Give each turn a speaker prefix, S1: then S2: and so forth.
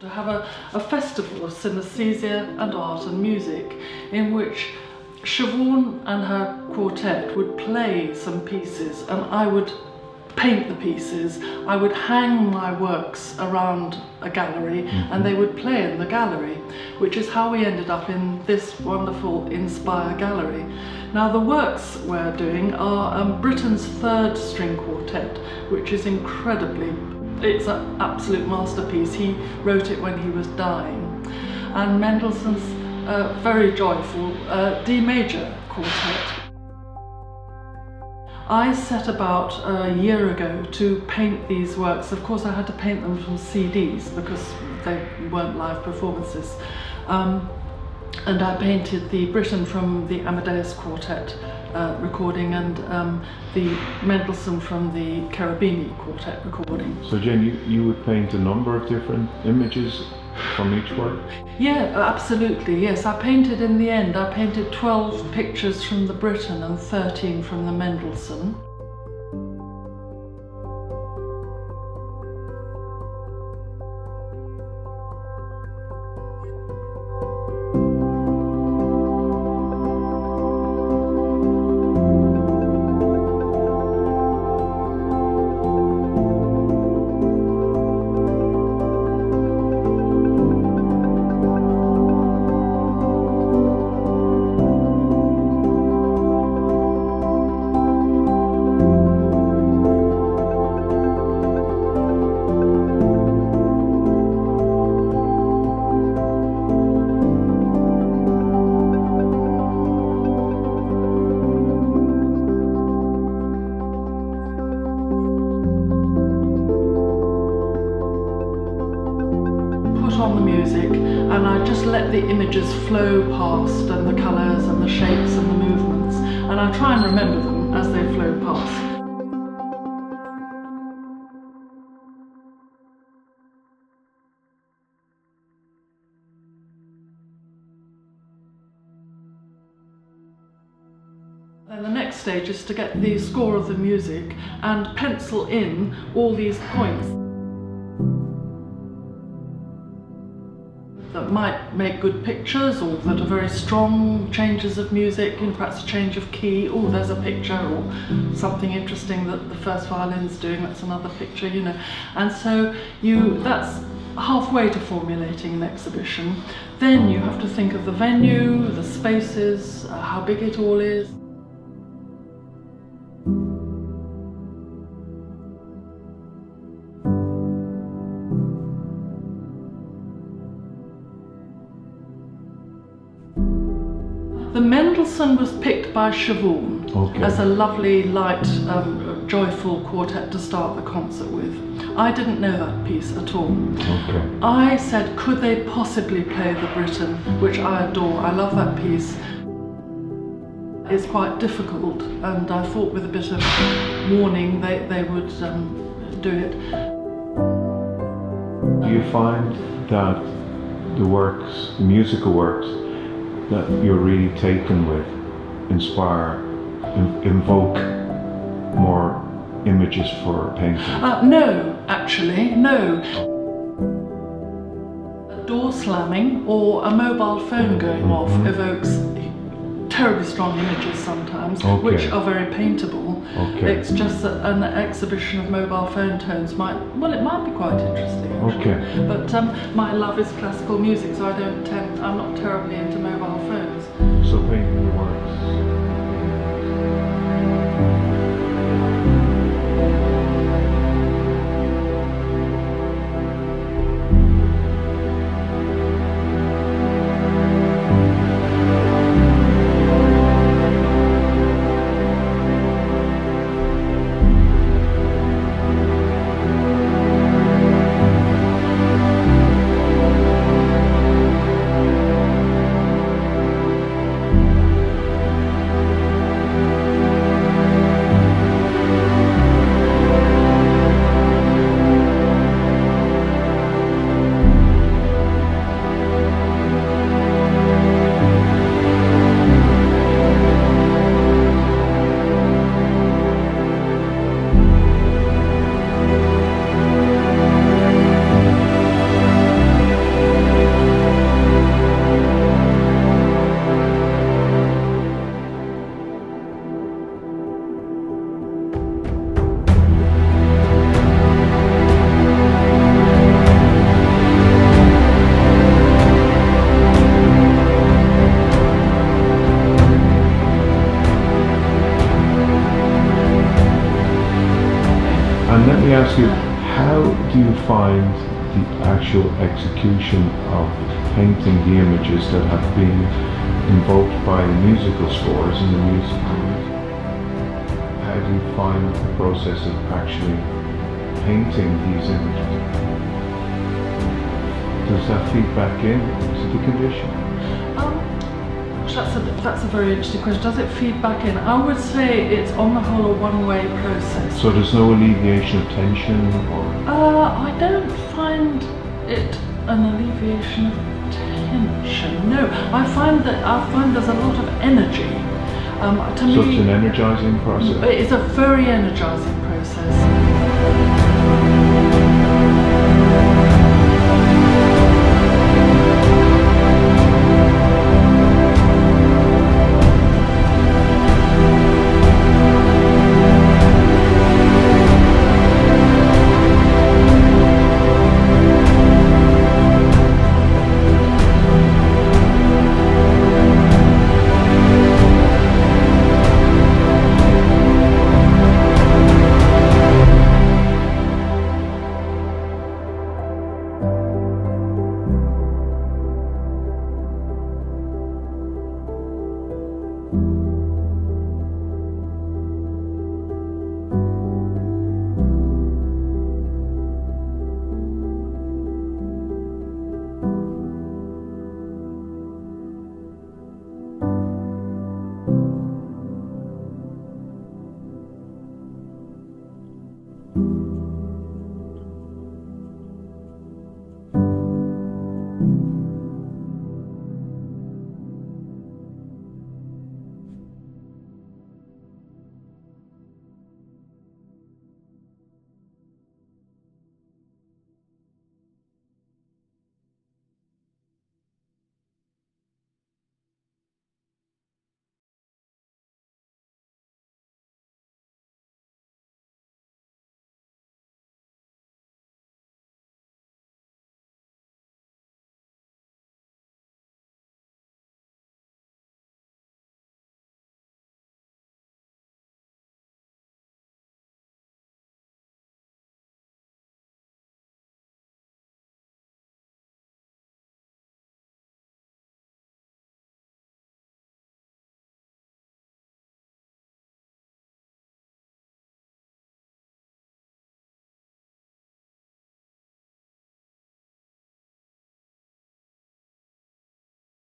S1: to have a festival of synesthesia and art and music in which Siobhán and her quartet would play some pieces and I would paint the pieces. I would hang my works around a gallery and they would play in the gallery, which is how we ended up in this wonderful In-Spire Gallery. Now the works we're doing are Britten's third string quartet, which is it's an absolute masterpiece. He wrote it when he was dying. And Mendelssohn's very joyful D major quartet. I set about a year ago to paint these works. Of course I had to paint them from CDs because they weren't live performances. And I painted the Britten from the Amadeus Quartet recording and the Mendelssohn from the Cherubini Quartet recording.
S2: So Jane, you would paint a number of different images from each work?
S1: Yeah, absolutely, yes. I painted in the end, I painted 12 pictures from the Britten and 13 from the Mendelssohn. On the music and I just let the images flow past and the colours and the shapes and the movements, and I try and remember them as they flow past. Then the next stage is to get the score of the music and pencil in all these points that might make good pictures or that are very strong changes of music, perhaps a change of key, oh there's a picture, or something interesting that the first violin's doing, that's another picture, And so that's halfway to formulating an exhibition. Then you have to think of the venue, the spaces, how big it all is. The Mendelssohn was picked by Siobhán as a lovely, light, joyful quartet to start the concert with. I didn't know that piece at all. I said, could they possibly play the Britten, which I adore. I love that piece. It's quite difficult, and I thought with a bit of warning they would do it.
S2: Do you find that the musical works that you're really taken with invoke more images for painting?
S1: No, actually, no. A door slamming or a mobile phone going off evokes terribly strong images sometimes, which are very paintable. It's just that an exhibition of mobile phone tones it might be quite interesting actually. But my love is classical music, so I'm not terribly into mobile phones.
S2: So painting the works. And let me ask you, how do you find the actual execution of painting the images that have been invoked by the musical scores and the music? How do you find the process of actually painting these images? Does that feed back in to the condition?
S1: That's a very interesting question. Does it feed back in? I would say it's on the whole a one-way process.
S2: So there's no alleviation of tension, or?
S1: I don't find it an alleviation of tension. No, I find there's a lot of energy. To
S2: So
S1: me,
S2: it's an energizing process?
S1: it's a very energizing process.